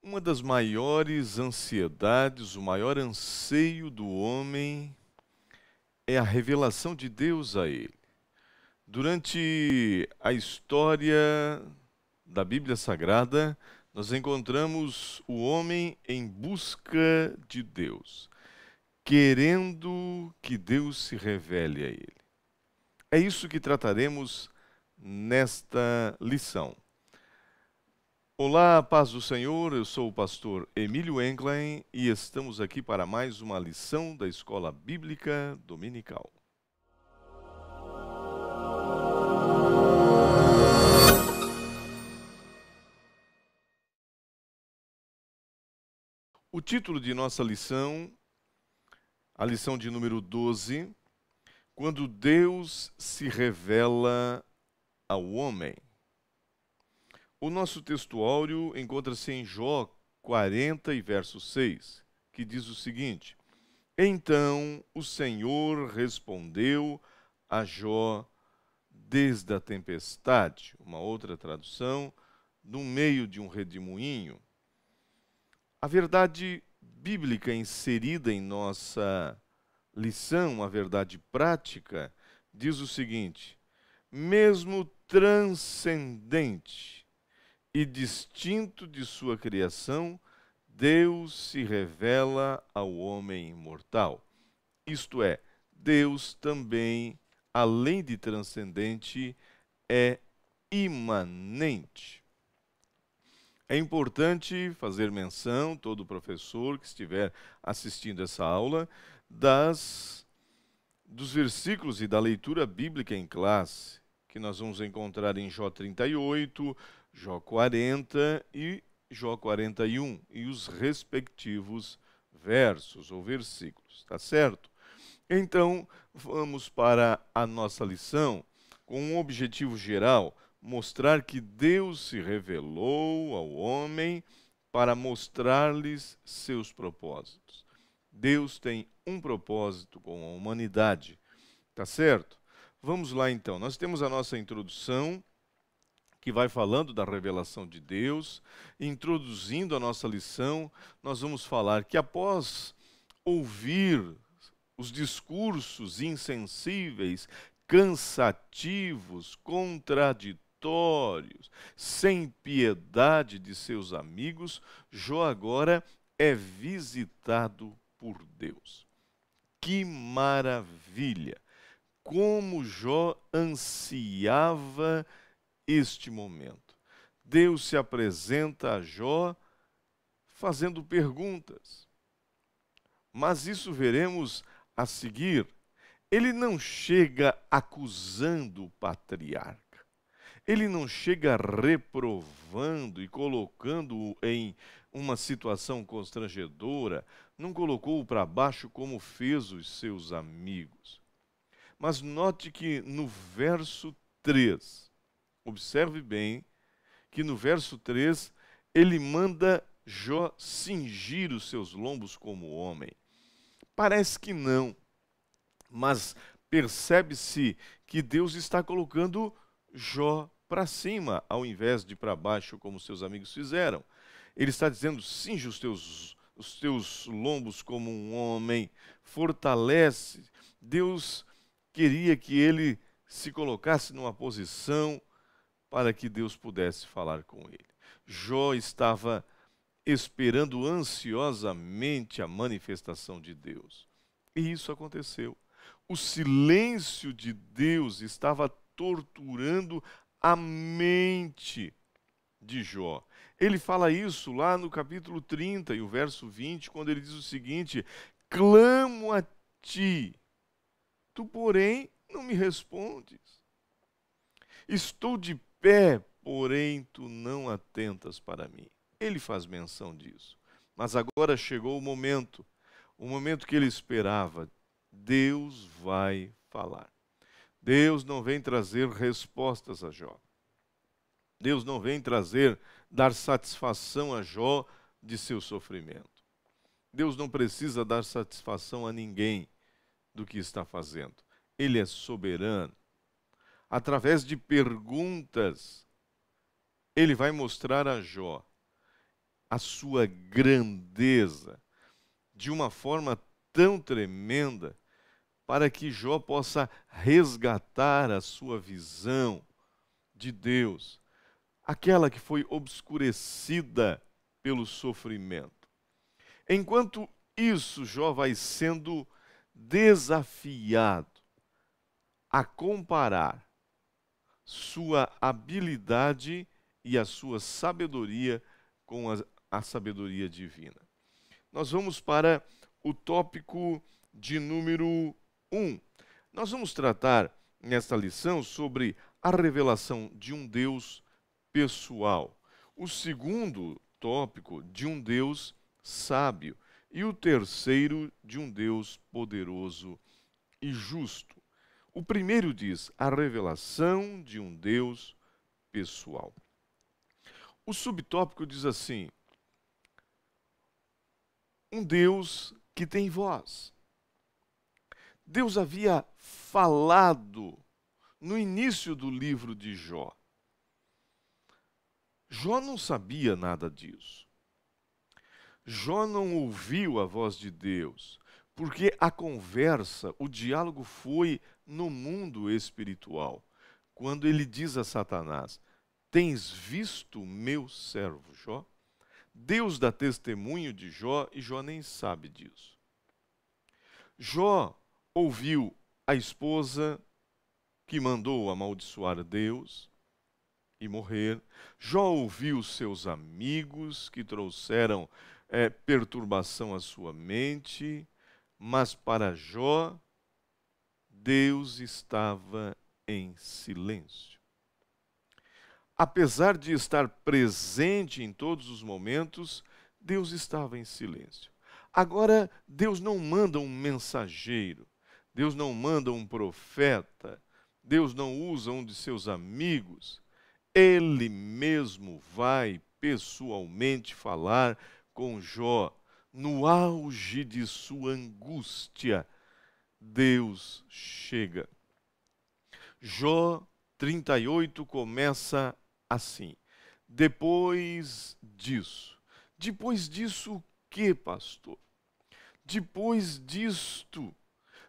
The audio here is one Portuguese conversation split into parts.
Uma das maiores ansiedades, o maior anseio do homem é a revelação de Deus a ele. Durante a história da Bíblia Sagrada, nós encontramos o homem em busca de Deus, querendo que Deus se revele a ele. É isso que trataremos nesta lição. Olá, paz do Senhor, eu sou o pastor Emílio Englen e estamos aqui para mais uma lição da Escola Bíblica Dominical. O título de nossa lição, a lição de número 12, quando Deus se revela ao homem. O nosso textuário encontra-se em Jó 40 e verso 6, que diz o seguinte: Então o Senhor respondeu a Jó desde a tempestade. Uma outra tradução, no meio de um redemoinho. A verdade bíblica inserida em nossa lição, a verdade prática, diz o seguinte: mesmo transcendente e distinto de sua criação, Deus se revela ao homem mortal. Isto é, Deus também, além de transcendente, é imanente. É importante fazer menção, todo professor que estiver assistindo essa aula, dos versículos e da leitura bíblica em classe, que nós vamos encontrar em Jó 38, Jó 40 e Jó 41, e os respectivos versos ou versículos, tá certo? Então, vamos para a nossa lição com um objetivo geral: mostrar que Deus se revelou ao homem para mostrar-lhes seus propósitos. Deus tem um propósito com a humanidade, tá certo? Vamos lá então, nós temos a nossa introdução, que vai falando da revelação de Deus. Introduzindo a nossa lição, nós vamos falar que após ouvir os discursos insensíveis, cansativos, contraditórios, sem piedade de seus amigos, Jó agora é visitado por Deus. Que maravilha! Como Jó ansiava este momento. Deus se apresenta a Jó fazendo perguntas. Mas isso veremos a seguir. Ele não chega acusando o patriarca. Ele não chega reprovando e colocando-o em uma situação constrangedora. Não colocou-o para baixo como fez os seus amigos. Mas note que no verso 3, observe bem que no verso 3 ele manda Jó cingir os seus lombos como homem. Parece que não, mas percebe-se que Deus está colocando Jó para cima, ao invés de para baixo, como seus amigos fizeram. Ele está dizendo: cinge os teus lombos como um homem, fortalece. Deus queria que ele se colocasse numa posição para que Deus pudesse falar com ele. Jó estava esperando ansiosamente a manifestação de Deus. E isso aconteceu. O silêncio de Deus estava torturando a mente de Jó. Ele fala isso lá no capítulo 30 e o verso 20, quando ele diz o seguinte: clamo a ti, tu, porém, não me respondes. Estou de pé, porém, tu não atentas para mim. Ele faz menção disso. Mas agora chegou o momento que ele esperava. Deus vai falar. Deus não vem trazer respostas a Jó. Deus não vem dar satisfação a Jó de seu sofrimento. Deus não precisa dar satisfação a ninguém do que está fazendo. Ele é soberano. Através de perguntas, ele vai mostrar a Jó a sua grandeza de uma forma tão tremenda para que Jó possa resgatar a sua visão de Deus, aquela que foi obscurecida pelo sofrimento. Enquanto isso, Jó vai sendo desafiado a comparar sua habilidade e a sua sabedoria com a sabedoria divina. Nós vamos para o tópico de número 1. Nós vamos tratar nesta lição sobre a revelação de um Deus pessoal. O segundo tópico, de um Deus sábio. E o terceiro, de um Deus poderoso e justo. O primeiro diz a revelação de um Deus pessoal. O subtópico diz assim: um Deus que tem voz. Deus havia falado no início do livro de Jó. Jó não sabia nada disso. Jó não ouviu a voz de Deus, porque a conversa, o diálogo foi no mundo espiritual. Quando ele diz a Satanás: tens visto meu servo Jó? Deus dá testemunho de Jó e Jó nem sabe disso. Jó ouviu a esposa que mandou amaldiçoar Deus e morrer. Jó ouviu seus amigos que trouxeram perturbação à sua mente, mas para Jó, Deus estava em silêncio. Apesar de estar presente em todos os momentos, Deus estava em silêncio. Agora, Deus não manda um mensageiro, Deus não manda um profeta, Deus não usa um de seus amigos. Ele mesmo vai pessoalmente falar com Jó. No auge de sua angústia, Deus chega. Jó 38 começa assim: depois disso o que, pastor? Depois disto,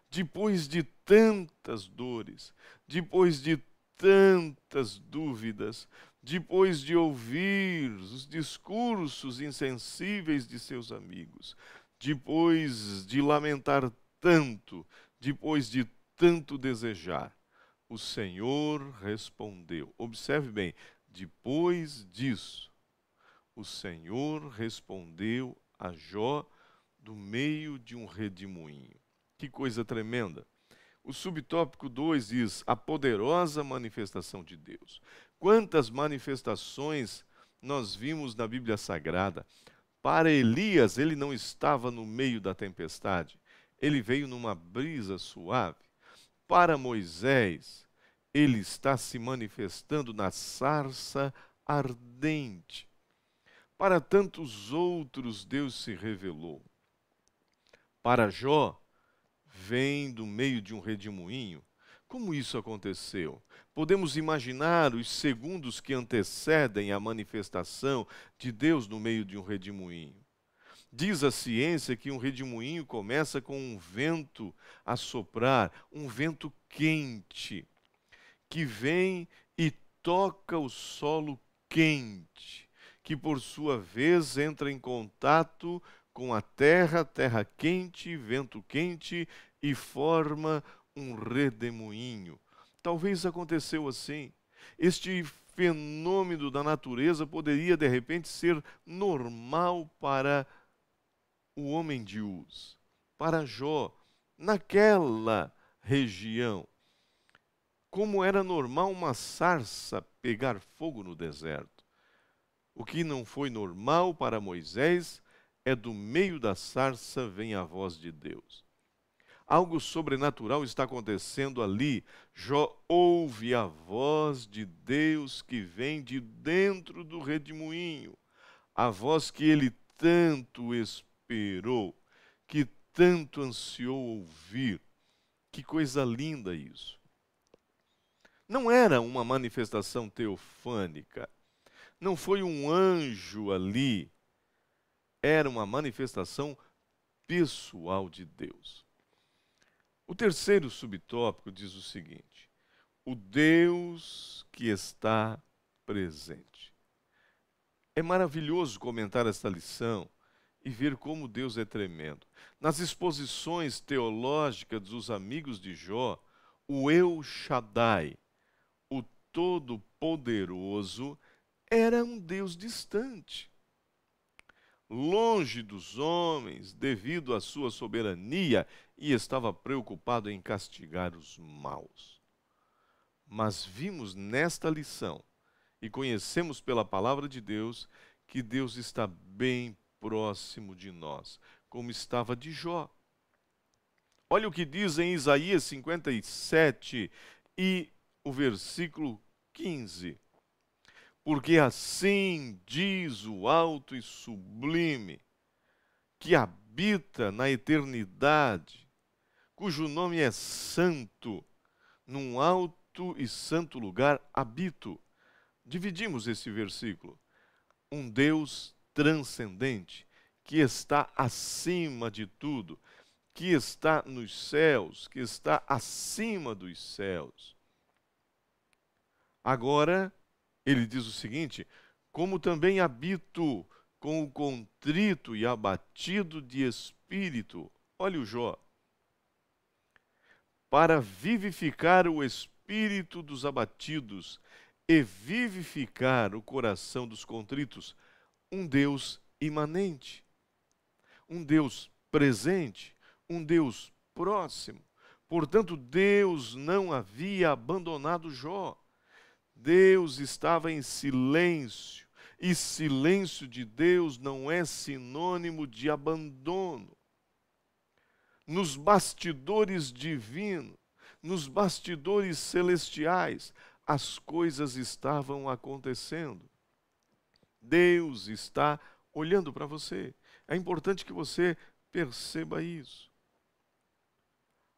depois de tantas dores, depois de tantas dúvidas, depois de ouvir os discursos insensíveis de seus amigos, depois de lamentar tanto, depois de tanto desejar, o Senhor respondeu. Observe bem, depois disso, o Senhor respondeu a Jó do meio de um redemoinho. Que coisa tremenda! O subtópico 2 diz a poderosa manifestação de Deus. Quantas manifestações nós vimos na Bíblia Sagrada? Para Elias, ele não estava no meio da tempestade, ele veio numa brisa suave. Para Moisés, ele está se manifestando na sarça ardente. Para tantos outros, Deus se revelou. Para Jó, vem do meio de um redemoinho. Como isso aconteceu? Podemos imaginar os segundos que antecedem a manifestação de Deus no meio de um redemoinho. Diz a ciência que um redemoinho começa com um vento a soprar, um vento quente, que vem e toca o solo quente, que por sua vez entra em contato com a terra quente, vento quente, e forma um redemoinho. Talvez aconteceu assim. Este fenômeno da natureza poderia de repente ser normal para o homem de Uz, para Jó, naquela região. Como era normal uma sarça pegar fogo no deserto. O que não foi normal para Moisés é do meio da sarça vem a voz de Deus. Algo sobrenatural está acontecendo ali. Jó ouve a voz de Deus que vem de dentro do redemoinho. A voz que ele tanto esperou, que tanto ansiou ouvir. Que coisa linda isso. Não era uma manifestação teofânica. Não foi um anjo ali era uma manifestação pessoal de Deus. O terceiro subtópico diz o seguinte: o Deus que está presente. É maravilhoso comentar esta lição e ver como Deus é tremendo. Nas exposições teológicas dos amigos de Jó, o El Shaddai, o Todo-Poderoso, era um Deus distante, longe dos homens devido à sua soberania, e estava preocupado em castigar os maus. Mas vimos nesta lição e conhecemos pela palavra de Deus que Deus está bem próximo de nós, como estava de Jó. Olha o que diz em Isaías 57 e o versículo 15. Porque assim diz o alto e sublime, que habita na eternidade, cujo nome é santo, num alto e santo lugar habito. Dividimos esse versículo. Um Deus transcendente, que está acima de tudo, que está nos céus, que está acima dos céus. Agora, ele diz o seguinte: como também habito com o contrito e abatido de espírito. Olha o Jó. Para vivificar o espírito dos abatidos e vivificar o coração dos contritos. Um Deus imanente, um Deus presente, um Deus próximo. Portanto, Deus não havia abandonado Jó. Deus estava em silêncio, e silêncio de Deus não é sinônimo de abandono. Nos bastidores divinos, nos bastidores celestiais, as coisas estavam acontecendo. Deus está olhando para você. É importante que você perceba isso.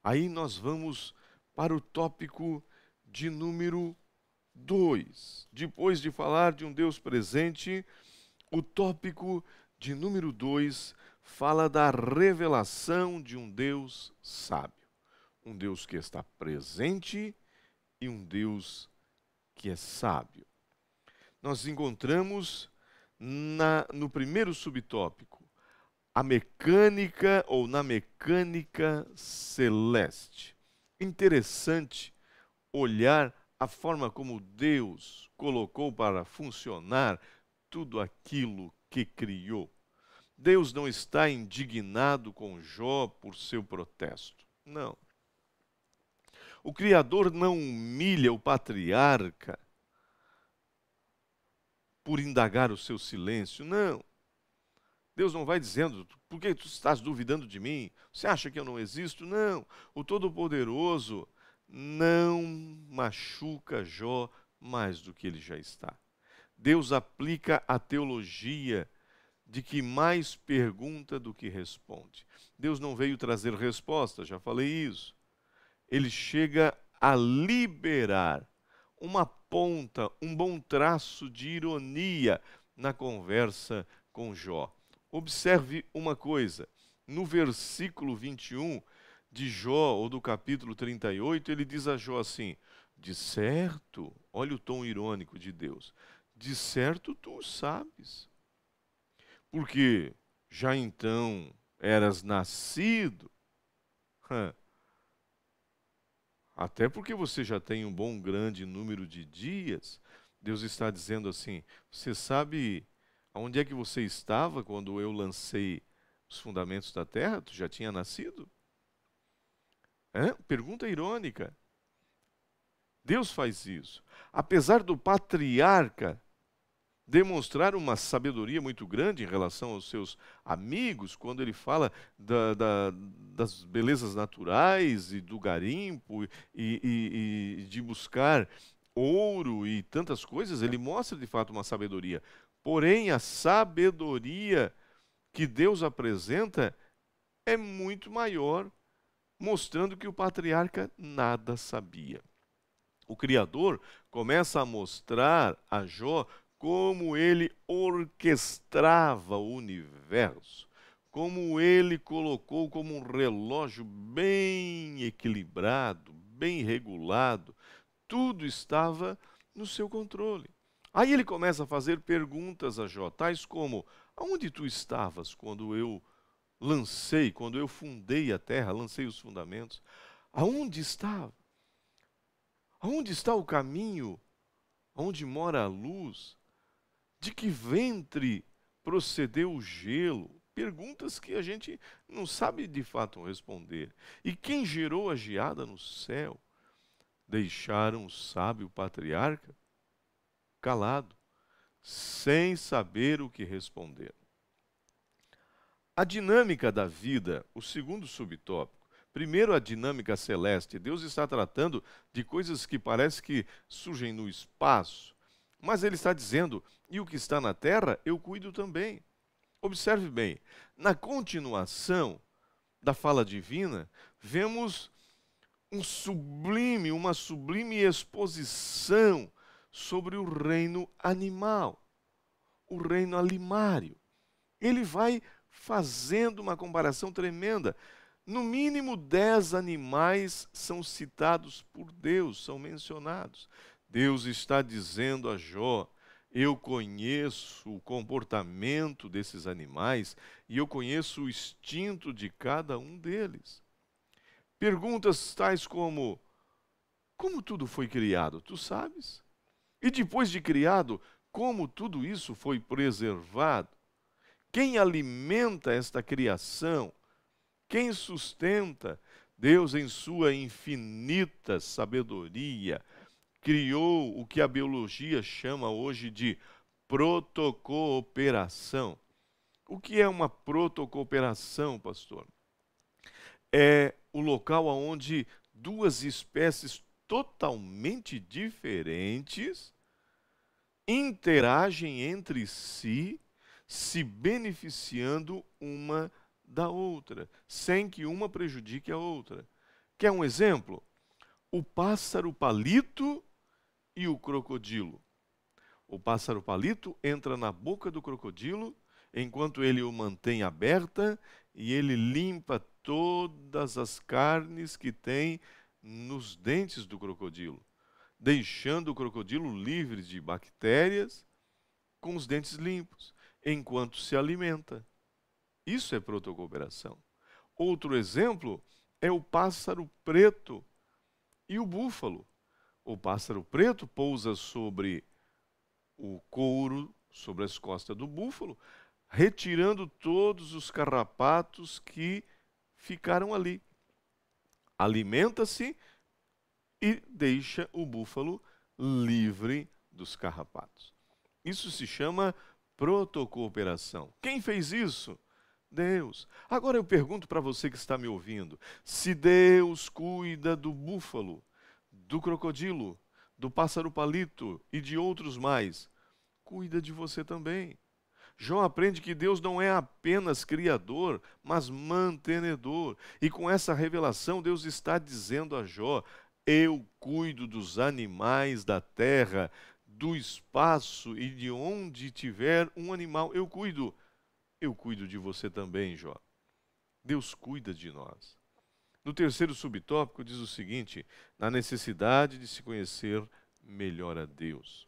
Aí nós vamos para o tópico de número 2. Depois de falar de um Deus presente, o tópico de número 2 fala da revelação de um Deus sábio. Um Deus que está presente e um Deus que é sábio. Nós encontramos no primeiro subtópico a mecânica ou na mecânica celeste. Interessante olhar a forma como Deus colocou para funcionar tudo aquilo que criou. Deus não está indignado com Jó por seu protesto. Não. O Criador não humilha o patriarca por indagar o seu silêncio. Não. Deus não vai dizendo: por que tu estás duvidando de mim? Você acha que eu não existo? Não. O Todo-Poderoso não machuca Jó mais do que ele já está. Deus aplica a teologia de que mais pergunta do que responde. Deus não veio trazer resposta, já falei isso. Ele chega a liberar uma ponta, um bom traço de ironia na conversa com Jó. Observe uma coisa, no versículo 21 de Jó, ou do capítulo 38, ele diz a Jó assim: de certo, olha o tom irônico de Deus, de certo tu o sabes, porque já então eras nascido, até porque você já tem um bom grande número de dias. Deus está dizendo assim: você sabe aonde é que você estava quando eu lancei os fundamentos da terra? Tu já tinha nascido? Pergunta irônica. Deus faz isso. Apesar do patriarca demonstrar uma sabedoria muito grande em relação aos seus amigos, quando ele fala das belezas naturais e do garimpo e de buscar ouro e tantas coisas, ele mostra de fato uma sabedoria. Porém, a sabedoria que Deus apresenta é muito maior, mostrando que o patriarca nada sabia. O Criador começa a mostrar a Jó como ele orquestrava o universo, como ele colocou como um relógio bem equilibrado, bem regulado, tudo estava no seu controle. Aí ele começa a fazer perguntas a Jó, tais como: aonde tu estavas quando eu quando eu fundei a terra, lancei os fundamentos? Aonde estava? Aonde está o caminho? Onde mora a luz? De que ventre procedeu o gelo? Perguntas que a gente não sabe de fato responder. E quem gerou a geada no céu? Deixaram o sábio patriarca calado, sem saber o que responder. A dinâmica da vida, o segundo subtópico. Primeiro, a dinâmica celeste. Deus está tratando de coisas que parece que surgem no espaço, mas ele está dizendo: e o que está na terra, eu cuido também. Observe bem, na continuação da fala divina, vemos uma sublime exposição sobre o reino animal, o reino alimário. Ele vai fazendo uma comparação tremenda. No mínimo 10 animais são citados por Deus, são mencionados. Deus está dizendo a Jó: eu conheço o comportamento desses animais e eu conheço o instinto de cada um deles. Perguntas tais como: como tudo foi criado? Tu sabes? E depois de criado, como tudo isso foi preservado? Quem alimenta esta criação? Quem sustenta? Deus, em sua infinita sabedoria, criou o que a biologia chama hoje de protocooperação. O que é uma protocooperação, pastor? É o local onde duas espécies totalmente diferentes interagem entre si, se beneficiando uma da outra, sem que uma prejudique a outra. Quer um exemplo? O pássaro palito e o crocodilo. O pássaro palito entra na boca do crocodilo, enquanto ele o mantém aberta, e ele limpa todas as carnes que tem nos dentes do crocodilo, deixando o crocodilo livre de bactérias, com os dentes limpos, enquanto se alimenta. Isso é protocooperação. Outro exemplo é o pássaro preto e o búfalo. O pássaro preto pousa sobre o couro, sobre as costas do búfalo, retirando todos os carrapatos que ficaram ali. Alimenta-se e deixa o búfalo livre dos carrapatos. Isso se chama protocooperação. Quem fez isso? Deus. Agora eu pergunto para você que está me ouvindo: se Deus cuida do búfalo, do crocodilo, do pássaro palito e de outros mais, cuida de você também. Jó aprende que Deus não é apenas criador, mas mantenedor. E com essa revelação, Deus está dizendo a Jó: eu cuido dos animais da terra, do espaço, e de onde tiver um animal, eu cuido. Eu cuido de você também, Jó. Deus cuida de nós. No terceiro subtópico diz o seguinte: na necessidade de se conhecer melhor a Deus.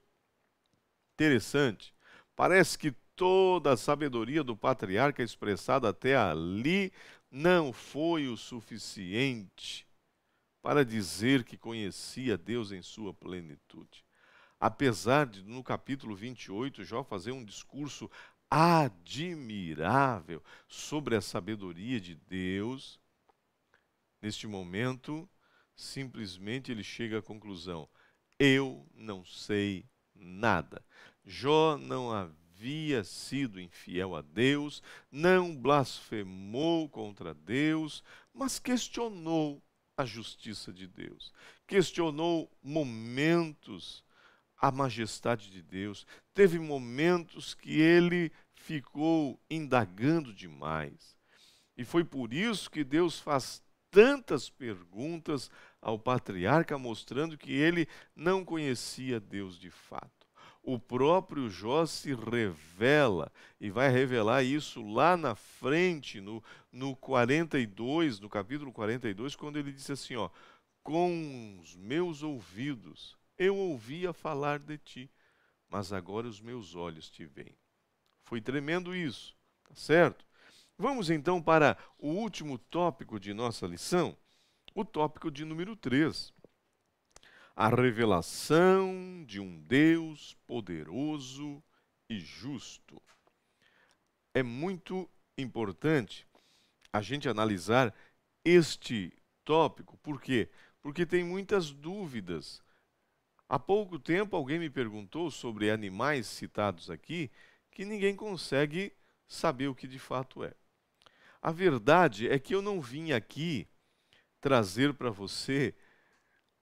Interessante. Parece que toda a sabedoria do patriarca expressada até ali não foi o suficiente para dizer que conhecia Deus em sua plenitude. Apesar de, no capítulo 28, Jó fazer um discurso admirável sobre a sabedoria de Deus, neste momento, simplesmente ele chega à conclusão: eu não sei nada. Jó não havia sido infiel a Deus, não blasfemou contra Deus, mas questionou a justiça de Deus, questionou momentos a majestade de Deus. Teve momentos que ele ficou indagando demais. E foi por isso que Deus faz tantas perguntas ao patriarca, mostrando que ele não conhecia Deus de fato. O próprio Jó se revela e vai revelar isso lá na frente, no 42, no capítulo 42, quando ele disse assim, ó, com os meus ouvidos eu ouvia falar de ti, mas agora os meus olhos te veem. Foi tremendo isso, tá certo? Vamos então para o último tópico de nossa lição, o tópico de número 3. A revelação de um Deus poderoso e justo. É muito importante a gente analisar este tópico. Por quê? Porque tem muitas dúvidas. Há pouco tempo alguém me perguntou sobre animais citados aqui que ninguém consegue saber o que de fato é. A verdade é que eu não vim aqui trazer para você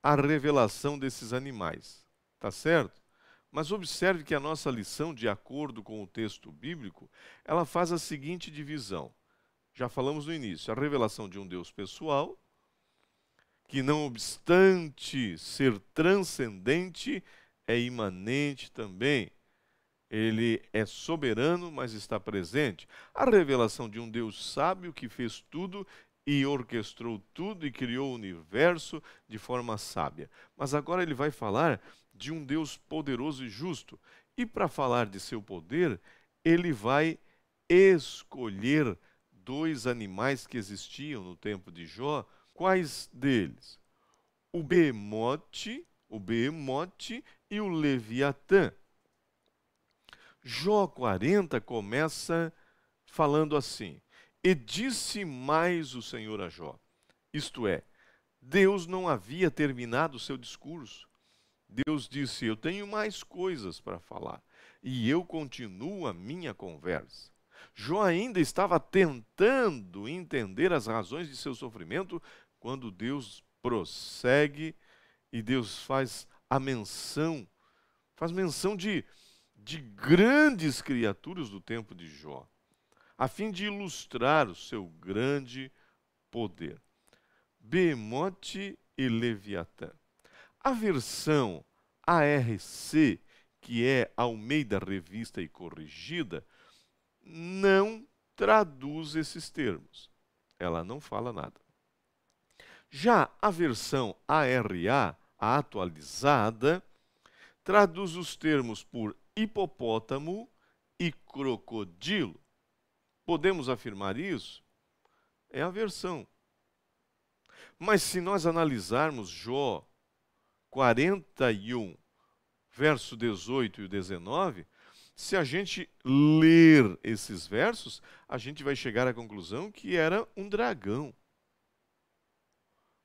a revelação desses animais, tá certo? Mas observe que a nossa lição, de acordo com o texto bíblico, ela faz a seguinte divisão. Já falamos no início, a revelação de um Deus pessoal, que não obstante ser transcendente, é imanente também. Ele é soberano, mas está presente. A revelação de um Deus sábio que fez tudo e orquestrou tudo e criou o universo de forma sábia. Mas agora ele vai falar de um Deus poderoso e justo. E para falar de seu poder, ele vai escolher dois animais que existiam no tempo de Jó. Quais deles? O Behemote e o Leviatã. Jó 40 começa falando assim: E disse mais o Senhor a Jó, isto é, Deus não havia terminado o seu discurso. Deus disse, eu tenho mais coisas para falar, e eu continuo a minha conversa. Jó ainda estava tentando entender as razões de seu sofrimento, quando Deus prossegue e Deus faz menção de grandes criaturas do tempo de Jó, a fim de ilustrar o seu grande poder. Behemote e Leviatã. A versão ARC, que é Almeida Revista e Corrigida, não traduz esses termos. Ela não fala nada. Já a versão ARA, a atualizada, traduz os termos por hipopótamo e crocodilo. Podemos afirmar isso? É a versão. Mas se nós analisarmos Jó 41, verso 18 e 19, se a gente ler esses versos, a gente vai chegar à conclusão que era um dragão.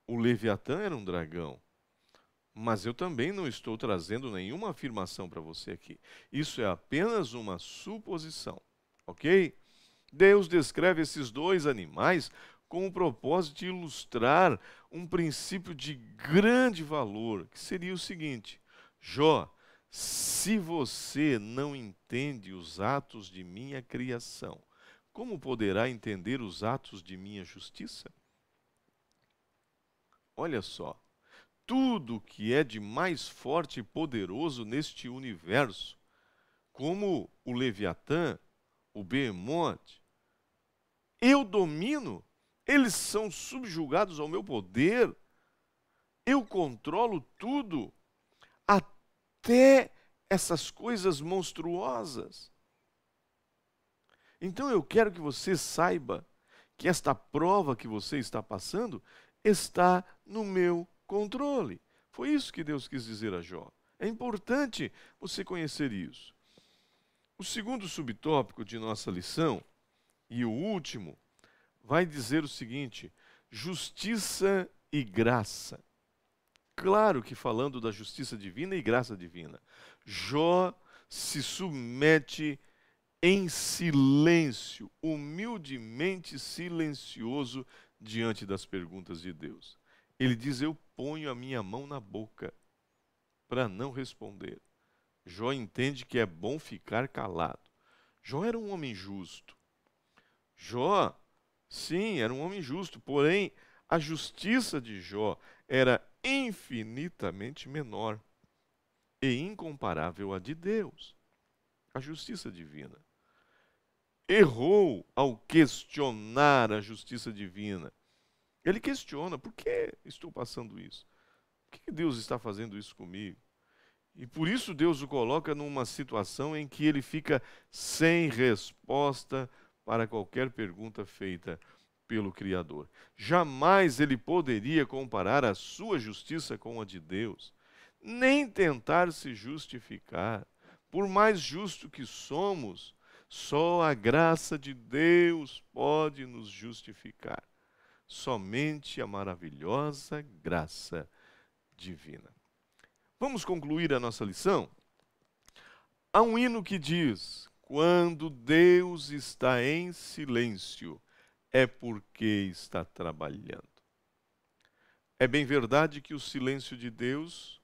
O Leviatã era um dragão. Mas eu também não estou trazendo nenhuma afirmação para você aqui. Isso é apenas uma suposição, ok? Deus descreve esses dois animais com o propósito de ilustrar um princípio de grande valor, que seria o seguinte: Jó, se você não entende os atos de minha criação, como poderá entender os atos de minha justiça? Olha só. Tudo que é de mais forte e poderoso neste universo, como o Leviatã, o Behemote, eu domino, eles são subjugados ao meu poder, eu controlo tudo, até essas coisas monstruosas. Então eu quero que você saiba que esta prova que você está passando está no meu controle. Foi isso que Deus quis dizer a Jó. É importante você conhecer isso. O segundo subtópico de nossa lição, e o último, vai dizer o seguinte: justiça e graça. Claro que falando da justiça divina e graça divina. Jó se submete em silêncio, humildemente silencioso diante das perguntas de Deus. Ele diz, eu ponho a minha mão na boca para não responder. Jó entende que é bom ficar calado. Jó era um homem justo. Jó, sim, era um homem justo, porém a justiça de Jó era infinitamente menor. e incomparável à de Deus, a justiça divina. Errou ao questionar a justiça divina. Ele questiona: por que estou passando isso? Por que Deus está fazendo isso comigo? E por isso Deus o coloca numa situação em que ele fica sem resposta para qualquer pergunta feita pelo Criador. Jamais ele poderia comparar a sua justiça com a de Deus, nem tentar se justificar. Por mais justo que somos, só a graça de Deus pode nos justificar. Somente a maravilhosa graça divina. Vamos concluir a nossa lição? Há um hino que diz: quando Deus está em silêncio, é porque está trabalhando. É bem verdade que o silêncio de Deus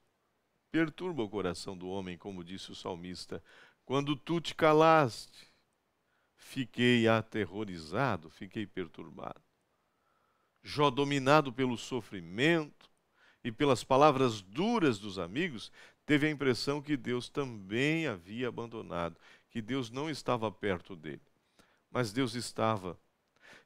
perturba o coração do homem, como disse o salmista: quando tu te calaste, fiquei aterrorizado, fiquei perturbado. Jó, dominado pelo sofrimento e pelas palavras duras dos amigos, teve a impressão que Deus também havia abandonado, que Deus não estava perto dele. Mas Deus estava.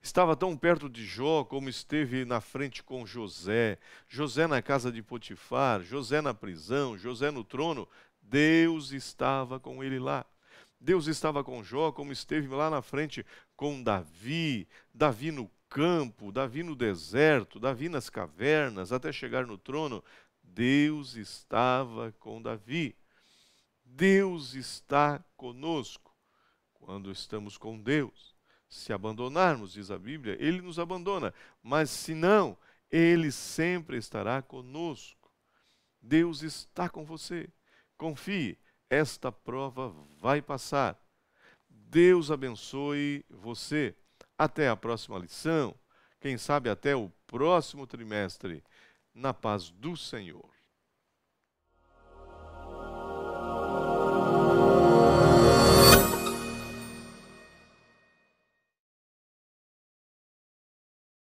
Estava tão perto de Jó como esteve na frente com José, José na casa de Potifar, José na prisão, José no trono. Deus estava com ele lá. Deus estava com Jó como esteve lá na frente com Davi, Davi no campo, Davi no deserto, Davi nas cavernas, até chegar no trono. Deus estava com Davi. Deus está conosco quando estamos com Deus. Se abandonarmos, diz a Bíblia, Ele nos abandona. Mas se não, Ele sempre estará conosco. Deus está com você. Confie, esta prova vai passar. Deus abençoe você. Até a próxima lição. Quem sabe até o próximo trimestre. Na paz do Senhor.